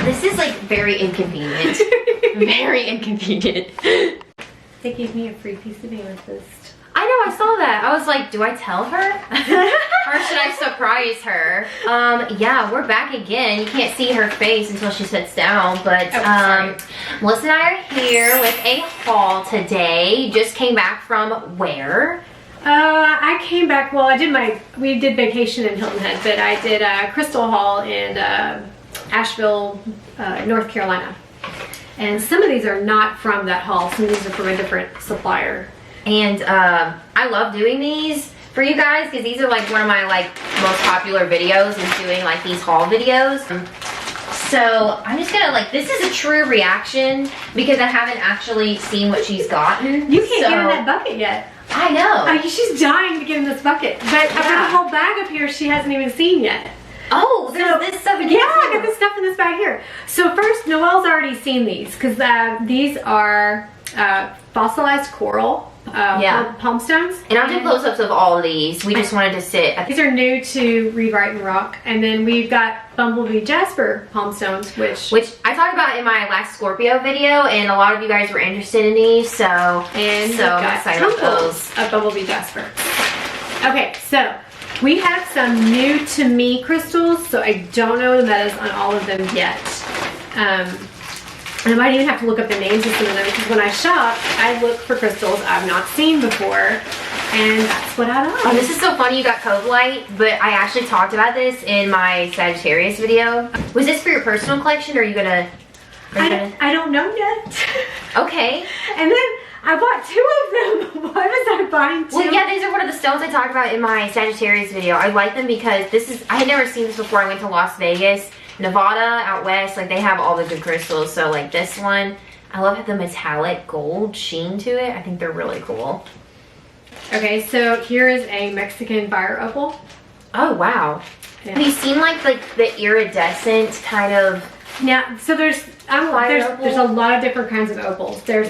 This is like very inconvenient. Very inconvenient. They gave me a free piece of amethyst. I know, I saw that. I was like, do I tell her? Or should I surprise her? Yeah, we're back again. You can't see her face until she sits down, but Melissa and I are here with a haul today. You just came back from where? I came back, well, we did vacation in Hilton Head, but I did a crystal haul in Asheville, North Carolina. And some of these are not from that haul. Some of these are from a different supplier. And I love doing these for you guys because these are like one of my most popular videos is doing like these haul videos. So I'm just gonna this is a true reaction because I haven't actually seen what she's gotten. You can't get in that bucket yet. I know. She's dying to get in this bucket. But I've got a whole bag up here she hasn't even seen yet. Oh, there's this stuff in here. Yeah, I got this stuff in this bag here. So first, Noelle's already seen these because these are fossilized coral. Palm stones. And I'll do close-ups of all of these. We just wanted to sit. These are new to Read, Write, and Rock. And then we've got Bumblebee Jasper palm stones, which I talked about in my last Scorpio video, and a lot of you guys were interested in these, so I'm excited about those. Of Bumblebee Jasper. Okay, so we have some new to me crystals, so I don't know the metas on all of them yet. I might even have to look up the names of some of them because when I shop, I look for crystals I've not seen before, and that's what I like. Oh, this is so funny you got Cobalite, but I actually talked about this in my Sagittarius video. Was this for your personal collection, or are you gonna? I don't know yet. Okay. And then I bought 2 of them. Why was I buying 2? Well, yeah, these are one of the stones I talked about in my Sagittarius video. I like them because I had never seen this before. I went to Las Vegas. Nevada out west, they have all the good crystals. So this one, I love the metallic gold sheen to it. I think they're really cool. Okay, so here is a Mexican fire opal. Oh wow. Yeah. Have you seen the iridescent kind of? Yeah, so there's a lot of different kinds of opals. There's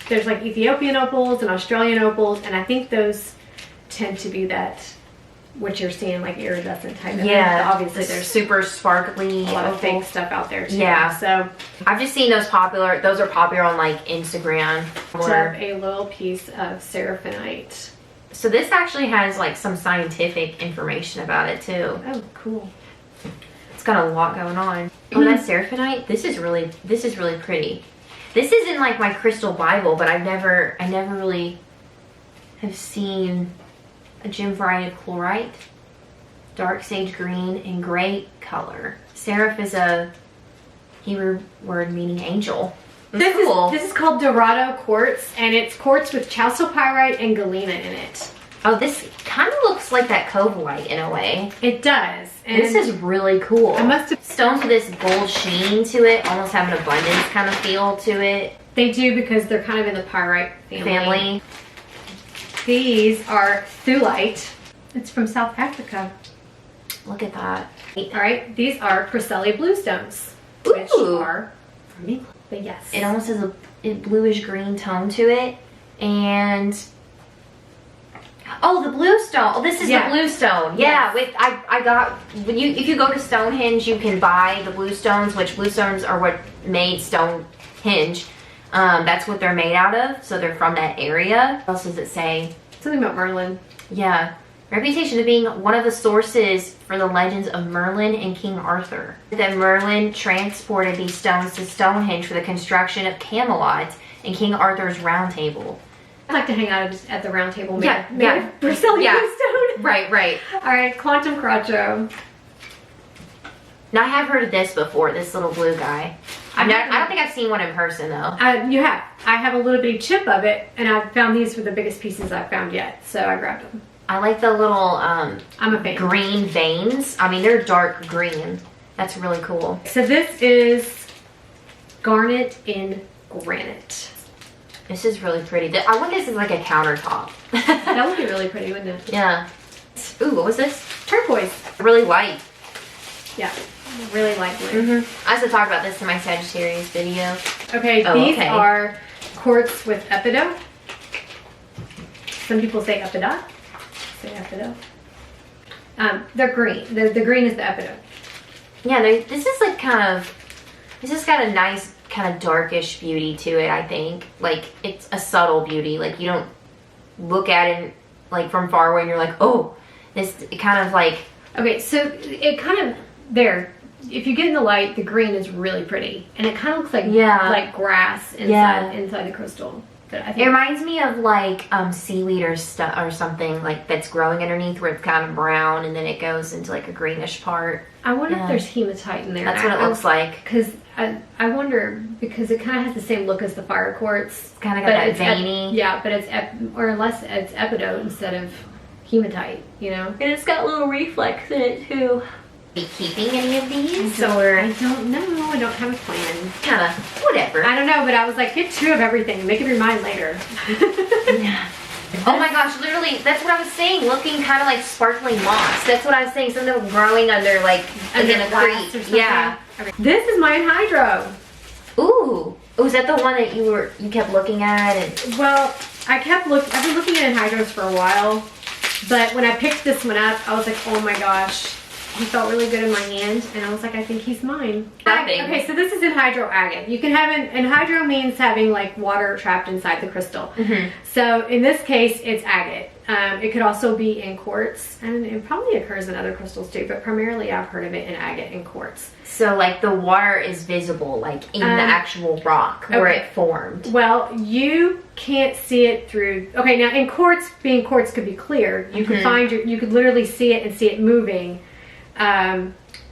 there's Ethiopian opals and Australian opals, and I think those tend to be what you're seeing, iridescent type. Yeah, obviously there's super sparkly. A lot of fake stuff out there too. Yeah. So I've just seen those popular. Those are popular on Instagram. Have a little piece of seraphinite. So this actually has some scientific information about it too. Oh, cool. It's got a lot going on. Oh, that's seraphinite. This is really pretty. This isn't my crystal Bible, but I never really have seen a gem variety of chlorite, dark sage green, and gray color. Seraph is a Hebrew word meaning angel. This is called Dorado quartz, and it's quartz with chalcopyrite and galena in it. Oh, this kind of looks like that Cobalite in a way. It does. And this is really cool. I must have stones with this gold sheen to it, almost have an abundance kind of feel to it. They do because they're kind of in the pyrite family. These are thulite. It's from South Africa. Look at that. All right, these are Preseli bluestones, which are from England. But yes, it almost has a bluish green tone to it, and oh, the bluestone. Oh, this is the bluestone. Yeah, I got if you go to Stonehenge, you can buy the bluestones, which bluestones are what made Stonehenge. That's what they're made out of, so they're from that area. What else does it say? Something about Merlin. Yeah. Reputation of being one of the sources for the legends of Merlin and King Arthur. That Merlin transported these stones to Stonehenge for the construction of Camelot and King Arthur's Round Table. I'd like to hang out at the round table. Yeah. Preseli bluestone. Right. All right, Quantum Cracho. Now I have heard of this before, this little blue guy. I don't think I've seen one in person though. You have. I have a little bitty chip of it, and I found these were the biggest pieces I've found yet, so I grabbed them. I like the little I'm a fan. Green veins. I mean, they're dark green. That's really cool. So this is garnet in granite. This is really pretty. I want this as a countertop. That would be really pretty, wouldn't it? Yeah. Ooh, what was this? Turquoise. Really light. Yeah, really light blue. I also talked about this in my Sagittarius video. Okay, these are quartz with epidote. Some people say epidot. Say epidote. They're green. The green is the epidote. Yeah, this is like this has got a nice kind of darkish beauty to it, I think. Like, it's a subtle beauty. Like, you don't look at it like from far away and you're like, oh, it kind of like... Okay, so it kind of, there, if you get in the light, the green is really pretty. And it kind of looks like, like grass inside the crystal. But I think it reminds me of like seaweed or something like that's growing underneath where it's kind of brown and then it goes into like a greenish part. I wonder if there's hematite in there. That's what it looks like. Because I wonder, because it kind of has the same look as the fire quartz. It's kind of got that veiny. Yeah, but it's it's epidote instead of hematite, you know? And it's got little reflex in it too. Are you keeping any of these? Or I don't know. I don't have a plan. Kind of, whatever. I don't know, but I was like, get 2 of everything. Make up your mind later. Yeah. Oh my gosh, literally, that's what I was saying. Looking kind of like sparkling moss. That's what I was saying. Something growing under like in a creek. Or something. Yeah. Okay. This is my anhydro. Ooh. Oh, is that the one that you kept looking at? And... Well, I've been looking at anhydros for a while, but when I picked this one up, I was like, oh my gosh. He felt really good in my hand, and I was like, I think he's mine. Okay, so this is anhydro agate. You can have anhydro means having like water trapped inside the crystal. So in this case, it's agate. It could also be in quartz, and it probably occurs in other crystals too, but primarily I've heard of it in agate and quartz. So like the water is visible, like in the actual rock where it formed. Well, you can't see it through. Okay, now in quartz, being quartz could be clear. You could you could literally see it and see it moving.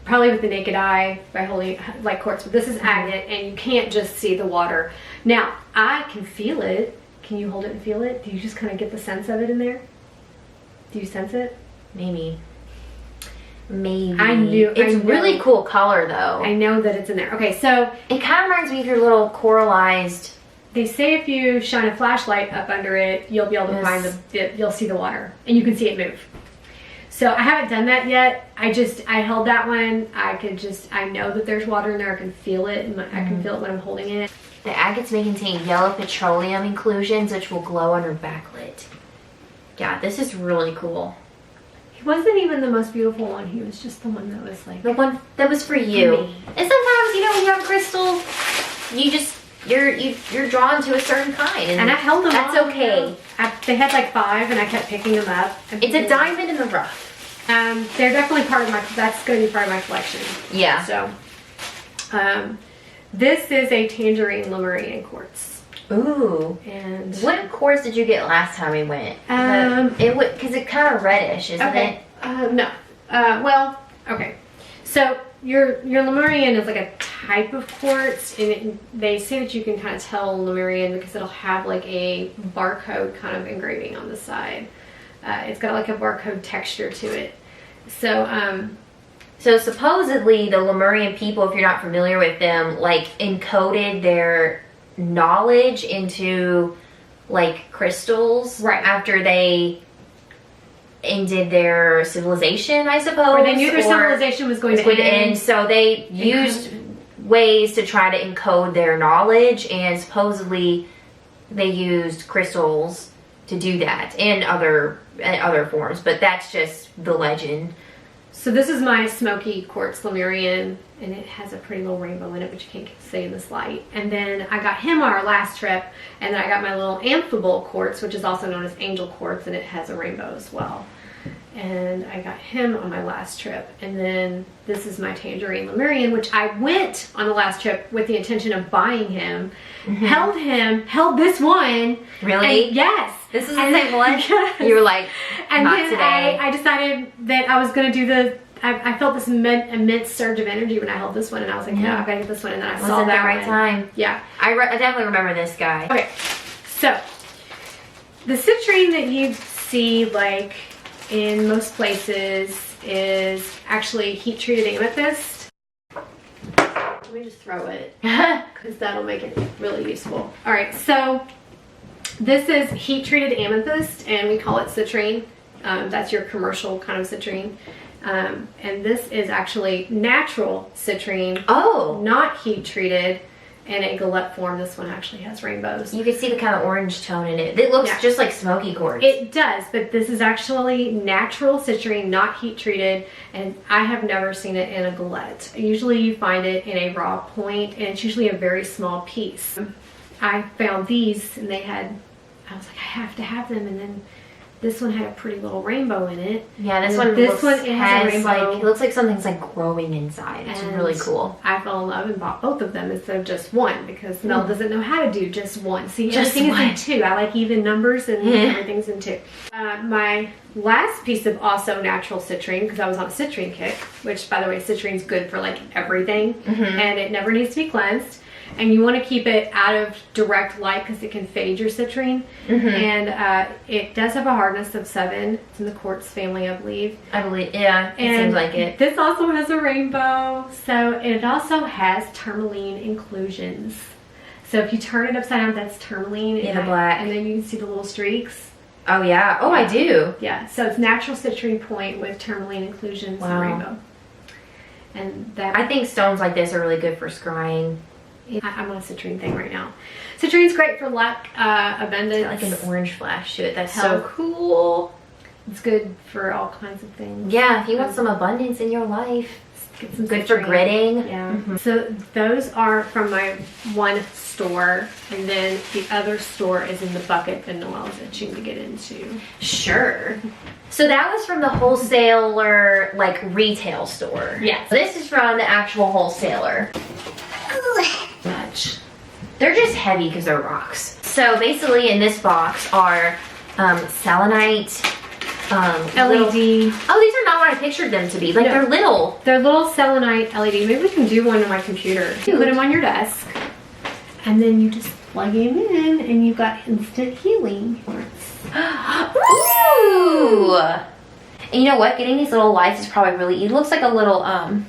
Probably with the naked eye by holding like quartz, but this is agate and you can't just see the water. Now I can feel it. Can you hold it and feel it? Do you just kind of get the sense of it in there? Do you sense it? Maybe. It's really cool color though. I know that it's in there. Okay, so it kind of reminds me of your little coralized. They say if you shine a flashlight up under it, you'll be able to find you'll see the water and you can see it move. So I haven't done that yet. I held that one. I know that there's water in there. I can feel it, and I can feel it when I'm holding it. The agates may contain yellow petroleum inclusions, which will glow under backlit. Yeah, this is really cool. He wasn't even the most beautiful one. He was just the one that was like... The one that was for you. And sometimes, you know, when you have a crystal, you're drawn to a certain kind. And I held them That's all, okay. You know? They had like 5 and I kept picking them up. It's a diamond in the rough. They're definitely part of that's going to be part of my collection. Yeah. So, this is a tangerine Lemurian quartz. Ooh. And what quartz did you get last time we went? Because it's kind of reddish, isn't it? No. Well, okay. So your Lemurian is like a type of quartz, and they say that you can kind of tell Lemurian because it'll have like a barcode kind of engraving on the side. It's got like a barcode texture to it. So supposedly the Lemurian people, if you're not familiar with them, like encoded their knowledge into like crystals after they ended their civilization, I suppose. Or they knew their civilization was going to end. So they used ways to try to encode their knowledge, and supposedly they used crystals to do that and other forms, but that's just the legend. So this is my smoky quartz Lemurian, and it has a pretty little rainbow in it, but you can't see in this light. And then I got him on our last trip, and then I got my little amphibole quartz, which is also known as angel quartz, and it has a rainbow as well. And I got him on my last trip. And then this is my tangerine Lemurian, which I went on the last trip with the intention of buying him. Held this one. Really? And yes. This is the same one? You were like, and not then today. I decided that I was going to do I felt this immense surge of energy when I held this one, and I was like, no, I've got to get this one. And then I saw that the right time. Yeah. I definitely remember this guy. Okay. So, the citrine that you see, like, in most places is actually heat-treated amethyst. Let me just throw it, because that'll make it really useful. All right, so this is heat-treated amethyst, and we call it citrine. That's your commercial kind of citrine. And this is actually natural citrine. Oh. Not heat-treated. in a galette form. This one actually has rainbows. You can see the kind of orange tone in it. It looks just like smoky quartz. It does, but this is actually natural citrine, not heat treated, and I have never seen it in a galette. Usually you find it in a raw point, and it's usually a very small piece. I found these, and I was like, I have to have them, and then this one had a pretty little rainbow in it. Yeah, this one has a rainbow. Like, it looks like something's like growing inside. It's really cool. I fell in love and bought both of them instead of just one because Mel doesn't know how to do just one. See, everything is in two. I like even numbers and everything's in two. My last piece of also natural citrine, because I was on a citrine kick, which by the way, citrine's good for like everything, and it never needs to be cleansed. And you want to keep it out of direct light because it can fade your citrine. And it does have a hardness of 7. It's in the quartz family, I believe. Yeah, it seems like it. This also has a rainbow. So it also has tourmaline inclusions. So if you turn it upside down, that's tourmaline. Yeah, the black. And then you can see the little streaks. Oh yeah. Oh, I do. Yeah. So it's natural citrine point with tourmaline inclusions and rainbow. And that, I think stones like this are really good for scrying. I'm on a citrine thing right now. Citrine's great for luck, abundance. Like an orange flash to it. That's Health. so cool. It's good for all kinds of things. Yeah, if you want some abundance in your life. Get some good for gritting. Yeah. So those are from my one store, and then the other store is in the bucket that Noelle's itching to get into. Sure. So that was from the wholesaler, like retail store. Yes. This is from the actual wholesaler. Much. They're just heavy because they're rocks. So basically in this box are selenite, LED. these are not what I pictured them to be. Like they're little. They're little selenite LED. Maybe we can do one on my computer. You put them on your desk, and then you just plug them in, and you've got instant healing. Ooh! And you know what? Getting these little lights is probably really. It looks like a little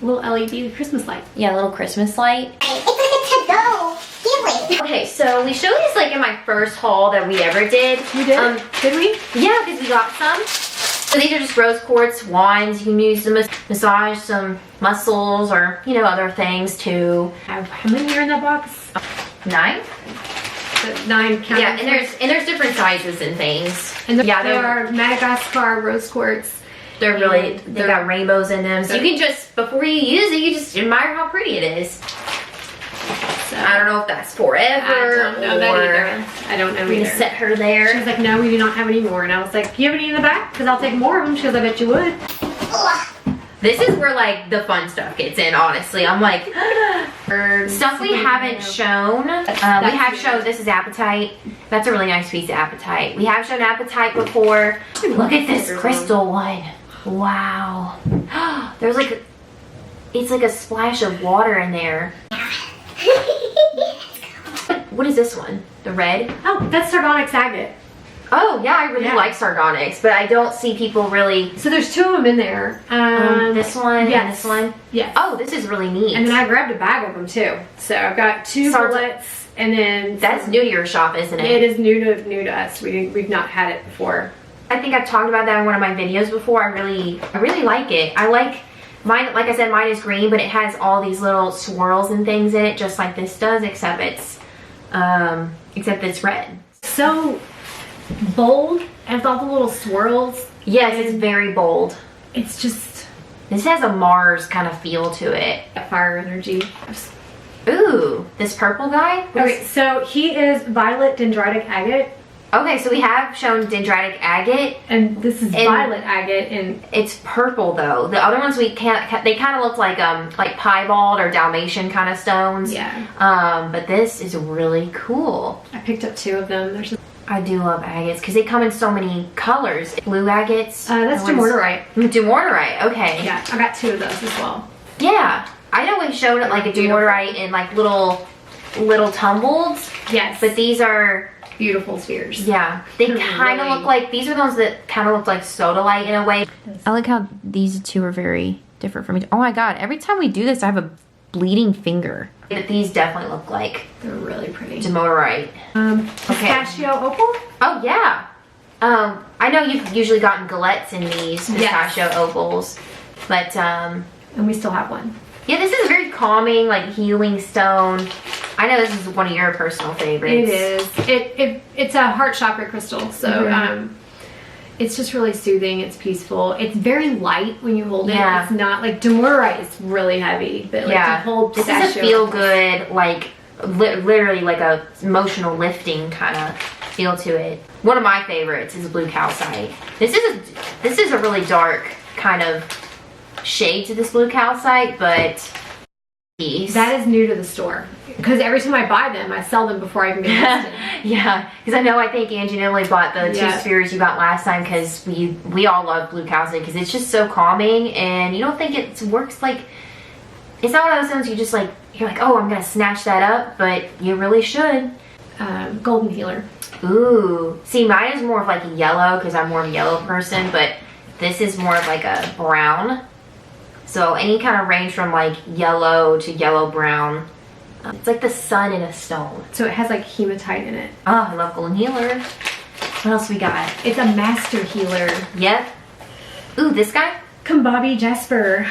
little LED Christmas light. Yeah, a little Christmas light. It's like a to-go healing. Okay, so we showed these like in my first haul that we ever did. We did? Did we? Yeah, because we got some. So these are just rose quartz wands. You can use them to massage some muscles or, you know, other things too. How many are in that box? 9? So 9 count. Yeah, and there's different sizes and things. And yeah, they are Madagascar rose quartz. They're really, they got rainbows in them. So you can just, before you use it, you just admire how pretty it is. So, I don't know if that's forever. I don't know that either. I don't know either. Set her there. She was like, no, we do not have any more. And I was like, you have any in the back? Because I'll take more of them. She goes, I bet you would. This is where like the fun stuff gets in, honestly. I'm like, stuff we haven't shown. We have shown, this is apatite. That's a really nice piece of apatite. We have shown apatite before. Look at this crystal one. Wow. There's like, it's like a splash of water in there. What is this one? The red? Oh, that's sardonyx agate. Oh, yeah, I really like sardonyx, but I don't see people really. So there's 2 of them in there. This one and this one? Yes. Oh, this is really neat. And then I grabbed a bag of them too. So I've got 2 bullets, and then that's new to your shop, isn't it? It is new to us. We've not had it before. I think I've talked about that in one of my videos before. I really like it. I like mine. Like I said, mine is green, but it has all these little swirls and things in it, just like this does, except it's red. So bold and with all the little swirls. Yes, it's very bold. It's just, this has a Mars kind of feel to it. Fire energy. Ooh, this purple guy? Okay, so he is violet dendritic agate. Okay, so we have shown dendritic agate. And this is violet agate, and it's purple though. The other ones we can't, they kind of look like piebald or Dalmatian kind of stones. Yeah. But this is really cool. I picked up 2 of them. I do love agates because they come in so many colors. Blue agates. That's dumortierite. Dumortierite, okay. Yeah, I got 2 of those as well. Yeah, I know we showed it like a dumortierite in like little tumbleds. Yes. But these are beautiful spheres. Yeah, they kind of look like, these are the ones that kind of look like sodalite in a way. I like how these 2 are very different from each. Oh my god, every time we do this I have a bleeding finger. But these definitely look like they're really pretty. Dumortierite. Pistachio opal? Oh yeah. I know you've usually gotten galettes in these pistachio opals, but and we still have one. Yeah, this is a very calming, like healing stone. I know this is one of your personal favorites. It is. It's a heart chakra crystal, so it's just really soothing. It's peaceful. It's very light when you hold it. Yeah. It's not like Demurrite is really heavy, but like to hold this is a feel good, like literally like a emotional lifting kind of feel to it. One of my favorites is blue calcite. This is a really dark kind of shade to this blue calcite, but that is new to the store because every time I buy them, I sell them before I even get tested. Yeah, because I think Angie and Emily bought the 2 spheres you got last time because we all love blue calcite because it's just so calming, and you don't think it works like, it's not one of those ones you just like, you're like, oh, I'm gonna snatch that up, but you really should. Golden healer. Ooh, see, mine is more of like a yellow because I'm more of a yellow person, but this is more of like a brown. So any kind of range from like yellow to yellow brown. It's like the sun in a stone. So it has like hematite in it. Oh, I love golden healer. What else we got? It's a master healer. Yep. Ooh, this guy? Kambabi Jasper.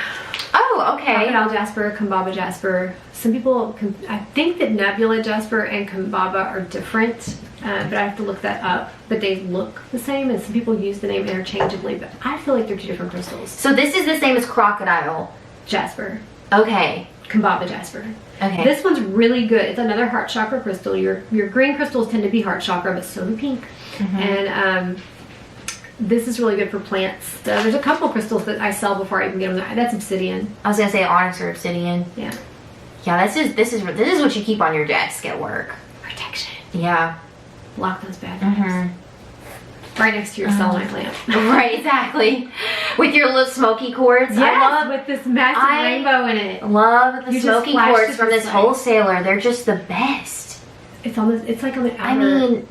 Oh, okay. Crocodile Jasper, Kambaba Jasper. Some people, I think that Nebula Jasper and Kambaba are different, but I have to look that up. But they look the same, and some people use the name interchangeably, but I feel like they're 2 different crystals. So this is the same as Crocodile Jasper. Okay. Kambaba Jasper. Okay. This one's really good. It's another heart chakra crystal. Your green crystals tend to be heart chakra, but so do pink. And this is really good for plants. So there's a couple crystals that I sell before I even get them. That's obsidian. I was gonna say onyx or obsidian. Yeah. Yeah, this is what you keep on your desk at work. Protection. Yeah. Block those bad vibes. Right next to your selenite lamp. Right, exactly. With your little smoky quartz. Yes, I love with this massive rainbow in it. Love the You just smoky flash quartz it from this this way. wholesaler. They're just the best. It's on the. It's like on the outer. I mean,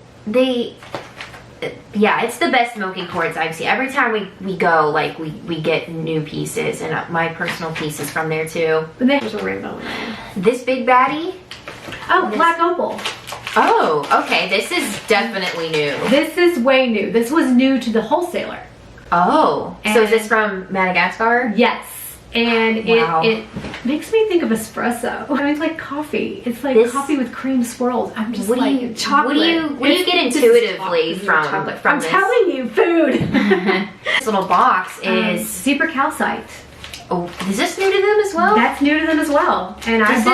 yeah, it's the best smoky quartz I've seen. Every time we go, like we get new pieces, and my personal pieces from there too. But there's a rainbow in it. This big baddie. Oh, black opal. Oh, okay. This is definitely new. This is way new. This was new to the wholesaler. Oh, so is And- this from Madagascar? Yes. And Wow. it makes me think of espresso. I mean, it's like coffee. It's like This- coffee with cream swirls. I'm just What do like you- chocolate. what do you get intuitively from I'm this? telling you, food. This little box is. Zebra calcite. Oh, is this new to them as well? That's new to them as well. And This I is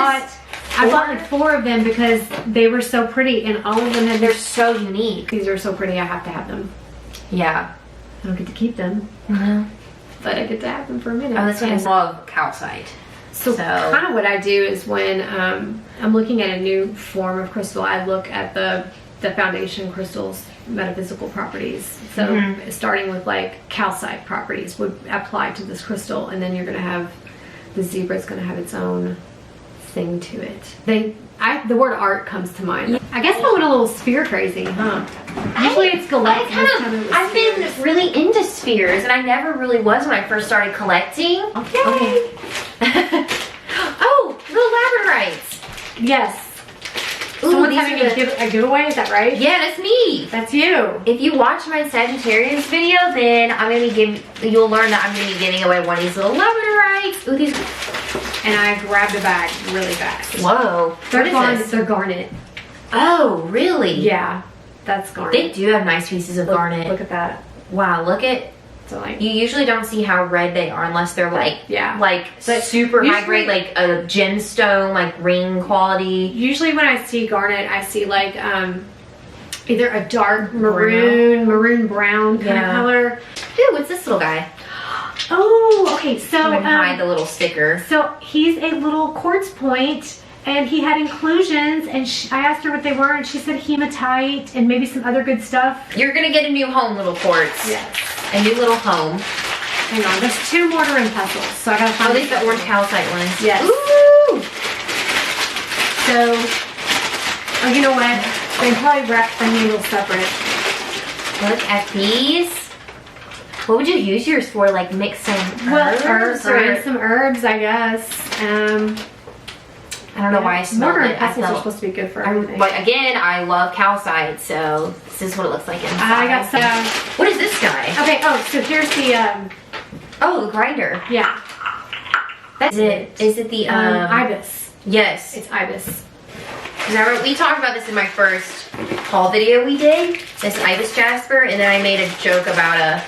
bought like 4 of them because they were so pretty, and all of them had They're so unique. These are so pretty. I have to have them. Yeah. I don't get to keep them, but I get to have them for a minute. Oh, this one And is love calcite. So kind of what I do is when I'm looking at a new form of crystal, I look at the foundation crystal's metaphysical properties. So starting with like calcite properties would apply to this crystal, and then you're going to have the zebra is going to have its own thing to it. The word art comes to mind. I guess I went a little sphere crazy, huh? Usually it's galaxies. I've been really into spheres, and I never really was when I first started collecting. Okay. Oh, little labradorites. Yes. Ooh, Someone's these having are a giveaway, is that right? Yeah, that's me. That's you. If you watch my Sagittarius video, then you'll learn that I'm gonna be giving away one of these little labradorites. Ooh, these. And I grabbed a bag really fast. Whoa. They're garnet. Oh, really? Yeah, that's garnet. They do have nice pieces of garnet. Look at that. Wow, look at. So like, You usually don't see how red they are unless they're like, But super high usually- grade, like a gemstone, like ring quality. usually when I see garnet, I see like either a dark maroon brown kind of color. Ooh, what's this little guy? Oh, okay. So Behind the little sticker. so he's a little quartz point, and he had inclusions, and I asked her what they were, and she said hematite and maybe some other good stuff. You're gonna get a new home, little quartz. Yes. A new little home. Hang on, there's 2 mortar and pestles, so I gotta find. Oh, these are the orange calcite ones. Yes. Ooh! So, oh, you know what? They probably wrapped them a little separate. Look at these. What would you use yours for? Like mixing herbs? Grind some herbs, I guess. I don't know why I smelled mortar and it. I pestles are felt, supposed to be good for everything. but again, I love calcite, so this is what it looks like inside. I got some. What is this guy? Okay. Oh, so here's the Oh, the grinder. yeah. That's it. Is it the Ibis. Yes. It's ibis. Remember, we talked about this in my first haul video we did, this Ibis Jasper, and then I made a joke about a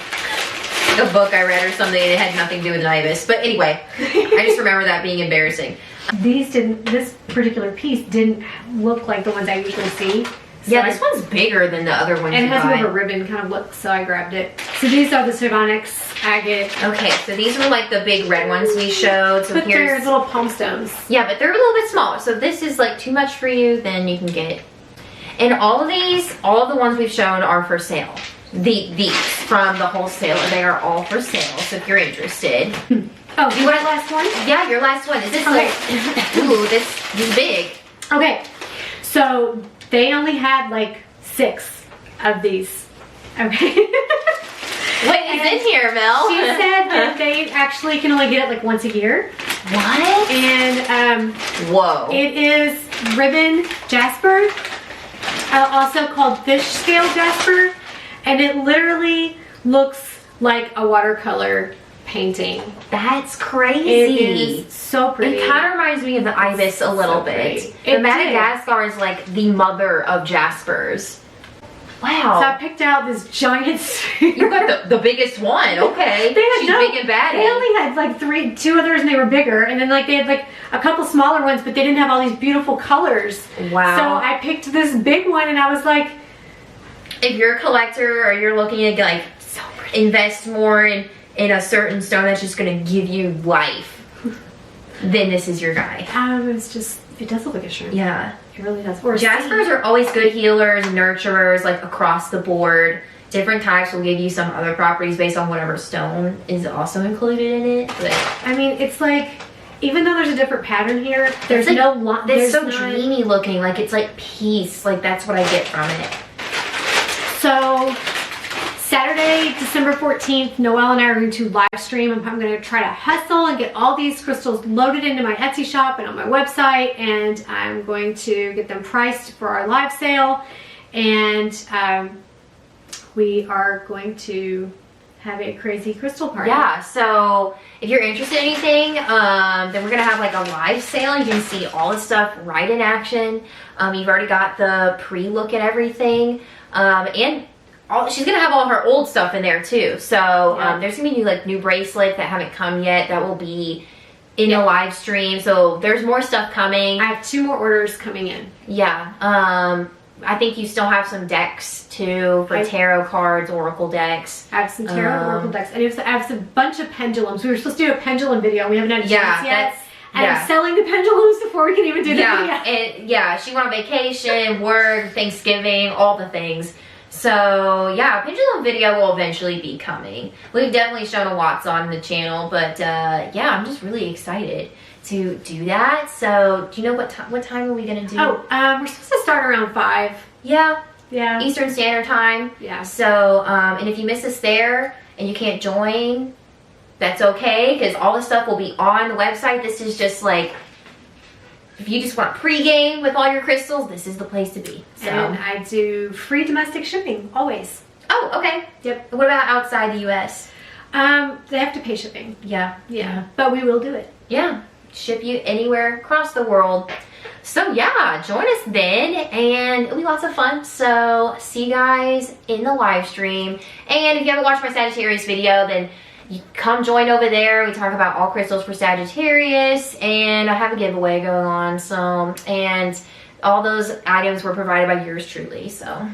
book I read or something, and it had nothing to do with an ibis. But anyway, I just remember that being embarrassing. This particular piece didn't look like the ones I usually see. So Yeah, this one's bigger than the other ones. and it you has more buy. of a ribbon kind of look, so I grabbed it. So these are the Sylvanix agate. Okay, so these were like the big red ones we showed. So But they're here's little palm stones. yeah, but they're a little bit smaller. So if this is like too much for you, then you can get it. And all of the ones we've shown are for sale. These from the wholesaler, they are all for sale. So if you're interested, Oh, you want last one? yeah, your last one. Is this Okay. like ooh, this is big. Okay, so they only had like 6 of these. Okay. What is in here, Mel? She said that they actually can only get it like once a year. What? And Whoa. it is ribbon jasper, also called fish scale jasper. And it literally looks like a watercolor painting. That's It crazy. is so pretty. It kind of reminds me of the ibis a little So bit. pretty. The It Madagascar is like the mother of Jaspers. Wow. So I picked out this giant sphere. You got the biggest one. Okay. They had She's no- big and batty. They only had like 2 others and they were bigger. And then like they had like a couple smaller ones, but they didn't have all these beautiful colors. Wow. So I picked this big one and I was like, If you're a collector or you're looking to like invest more in a certain stone that's just gonna give you life, then this is your guy. it's just, it does look like a shrimp. Yeah. It really does. Or a Jaspers are always good healers, nurturers, like across the board. Different types will give you some other properties based on whatever stone is also included in it. But I mean, it's like, even though there's a different pattern here, there's like, no line. it's so dreamy looking, like it's like peace. Like that's what I get from it. So, Saturday, December 14th, Noelle and I are going to live stream. I'm going to try to hustle and get all these crystals loaded into my Etsy shop and on my website. And I'm going to get them priced for our live sale. And we are going to have a crazy crystal party. Yeah, so if you're interested in anything, then we're gonna have like a live sale. You can see all the stuff right in action. You've already got the pre-look and everything. And she's gonna have all her old stuff in there too. So there's gonna be new bracelets that haven't come yet that will be in the live stream. So there's more stuff coming. I have 2 more orders coming in. Yeah. I think you still have some decks too for tarot cards, oracle decks. I have some tarot oracle decks. And I have a bunch of pendulums. We were supposed to do a pendulum video. We haven't had a chance yet. And I'm selling the pendulums before we can even do the video. And she went on vacation, work, Thanksgiving, all the things. So yeah, a pendulum video will eventually be coming. We've definitely shown a lots on the channel, but yeah, I'm just really excited to do that. So do you know what time are we gonna do? Oh, we're supposed to start around 5. Yeah. Yeah. Eastern Standard Time. Yeah. So and if you miss us there and you can't join, that's okay, because all the stuff will be on the website. This is just like, if you just want pregame with all your crystals, this is the place to be. So. And I do free domestic shipping, always. Oh, okay. Yep. What about outside the U.S.? They have to pay shipping. Yeah. Yeah. But we will do it. Yeah. Ship you anywhere across the world. So yeah, join us then, and it'll be lots of fun. So see you guys in the live stream. And if you haven't watched my Sagittarius video, then you come join over there. We talk about all crystals for Sagittarius, and I have a giveaway going on. So, and all those items were provided by yours truly. So